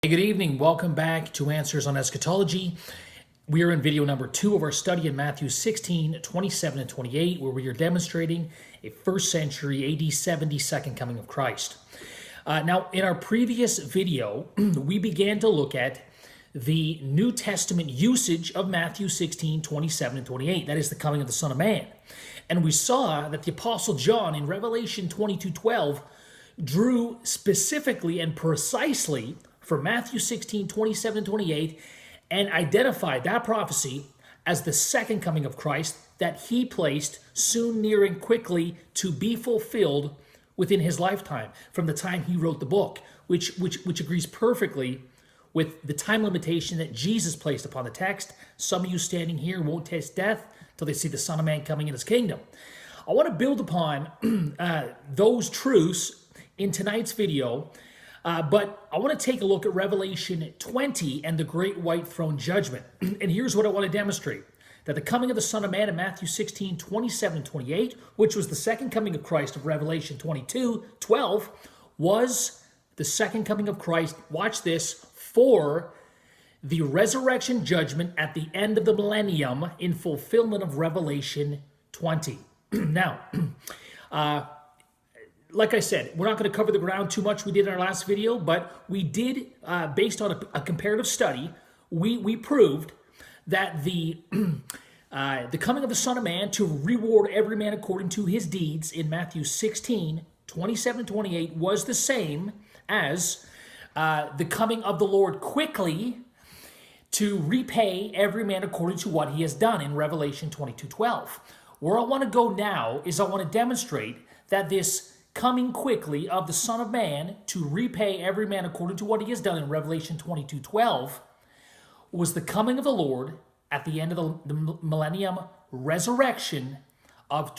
Hey, good evening. Welcome back to Answers on Eschatology. We are in video number 2 of our study in Matthew 16, 27, and 28, where we are demonstrating a first century AD 70 second coming of Christ. Now, in our previous video, we began to look at the New Testament usage of Matthew 16, 27, and 28. That is the coming of the Son of Man. And we saw that the Apostle John in Revelation 22:12 drew specifically and precisely for Matthew 16, 27, and 28, and identified that prophecy as the second coming of Christ that he placed soon, near, and quickly to be fulfilled within his lifetime, from the time he wrote the book, which agrees perfectly with the time limitation that Jesus placed upon the text. Some of you standing here won't taste death till they see the Son of Man coming in his kingdom. I want to build upon those truths in tonight's video, but I want to take a look at Revelation 20 and the Great White Throne Judgment. And here's what I want to demonstrate. That the coming of the Son of Man in Matthew 16, 27, and 28, which was the second coming of Christ of Revelation 22:12, was the second coming of Christ, watch this, for the resurrection judgment at the end of the millennium in fulfillment of Revelation 20. Now, like I said, we're not going to cover the ground too much we did in our last video, but we did, based on a comparative study, we proved that the coming of the Son of Man to reward every man according to his deeds in Matthew 16, 27, and 28 was the same as the coming of the Lord quickly to repay every man according to what he has done in Revelation 22:12. Where I want to go now is I want to demonstrate that this coming quickly of the Son of Man to repay every man according to what he has done in Revelation 22:12 was the coming of the Lord at the end of the millennium resurrection of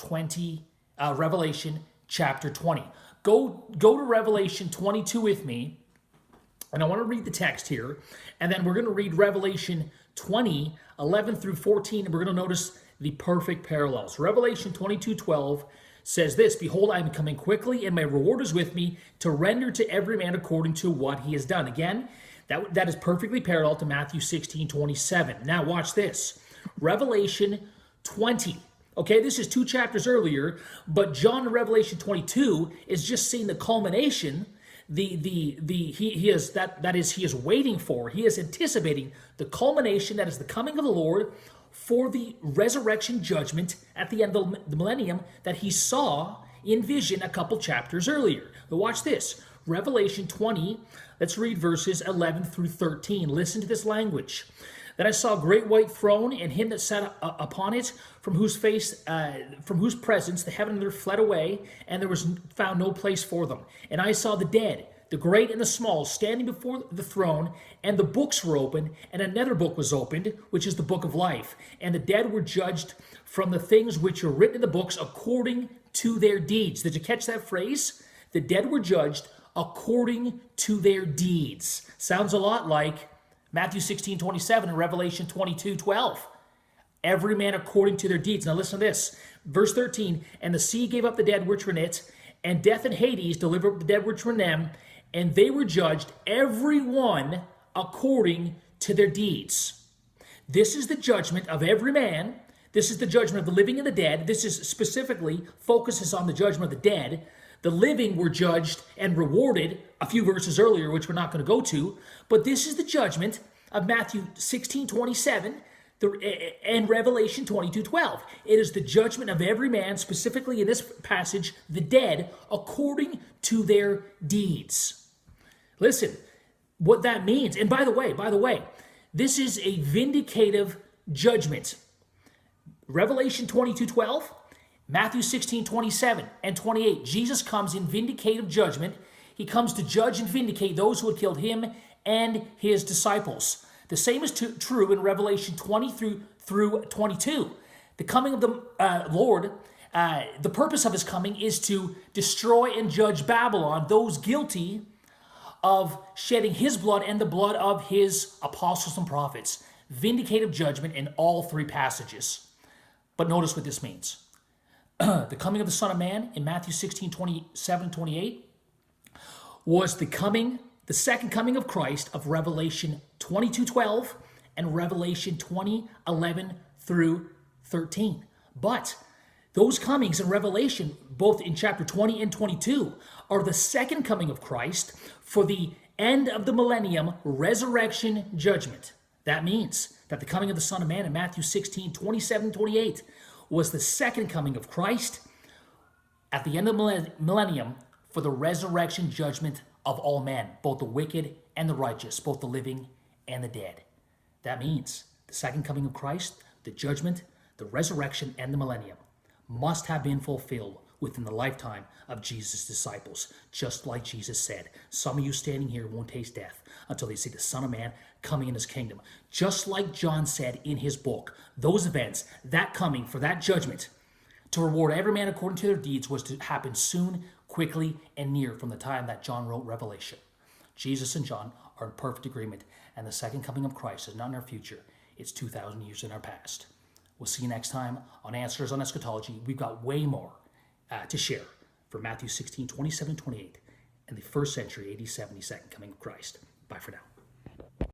Revelation chapter 20. Go to Revelation 22 with me, and I want to read the text here, and then we're going to read Revelation 20, 11 through 14, and we're going to notice the perfect parallels. Revelation 22:12 says this, "Behold, I am coming quickly, and my reward is with me to render to every man according to what he has done." Again, that is perfectly parallel to Matthew 16, 27. Now watch this. Revelation 20. Okay, this is 2 chapters earlier, but John in Revelation 22 is just seeing the culmination. He is waiting for, he is anticipating the culmination, that is the coming of the Lord for the resurrection judgment at the end of the millennium that he saw in vision a couple chapters earlier. But watch this. Revelation 20, let's read verses 11 through 13. Listen to this language. "Then I saw a great white throne, and him that sat upon it, from whose presence the heaven and earth fled away, and there was found no place for them. And I saw the dead, the great and the small, standing before the throne, and the books were opened, and another book was opened, which is the book of life. And the dead were judged from the things which are written in the books according to their deeds." Did you catch that phrase? The dead were judged according to their deeds. Sounds a lot like Matthew 16, 27 and Revelation 22:12. Every man according to their deeds. Now listen to this. Verse 13, "And the sea gave up the dead which were in it, and death and Hades delivered up the dead which were in them, and they were judged, every one according to their deeds." This is the judgment of every man. This is the judgment of the living and the dead. This is specifically focuses on the judgment of the dead. The living were judged and rewarded a few verses earlier, which we're not going to go to. But this is the judgment of Matthew 16, 27 and Revelation 22:12. It is the judgment of every man, specifically in this passage, the dead, according to their deeds. Listen, what that means. And by the way, this is a vindicative judgment. Revelation 22:12, Matthew 16, 27 and 28. Jesus comes in vindicative judgment. He comes to judge and vindicate those who had killed him and his disciples. The same is true in Revelation 20 through 22. The coming of the Lord, the purpose of his coming is to destroy and judge Babylon, those guilty of shedding his blood and the blood of his apostles and prophets. Vindicative judgment in all 3 passages. But notice what this means. The coming of the Son of Man in Matthew 16, 27, 28 was the coming the second coming of Christ of Revelation 22:12 and Revelation 20:11 through 13. But those comings in Revelation, both in chapter 20 and 22, are the second coming of Christ for the end of the millennium resurrection judgment. That means that the coming of the Son of Man in Matthew 16:27-28 was the second coming of Christ at the end of the millennium for the resurrection judgment of all men, both the wicked and the righteous, both the living and the dead. That means the second coming of Christ, the judgment, the resurrection, and the millennium must have been fulfilled within the lifetime of Jesus' disciples. Just like Jesus said, some of you standing here won't taste death until they see the Son of Man coming in his kingdom. Just like John said in his book, those events, that coming for that judgment, to reward every man according to their deeds, was to happen soon, quickly, and near from the time that John wrote Revelation. Jesus and John are in perfect agreement, and the second coming of Christ is not in our future. It's 2,000 years in our past. We'll see you next time on Answers on Eschatology. We've got way more to share for Matthew 16:27-28 and the first century AD 70 second coming of Christ. Bye for now.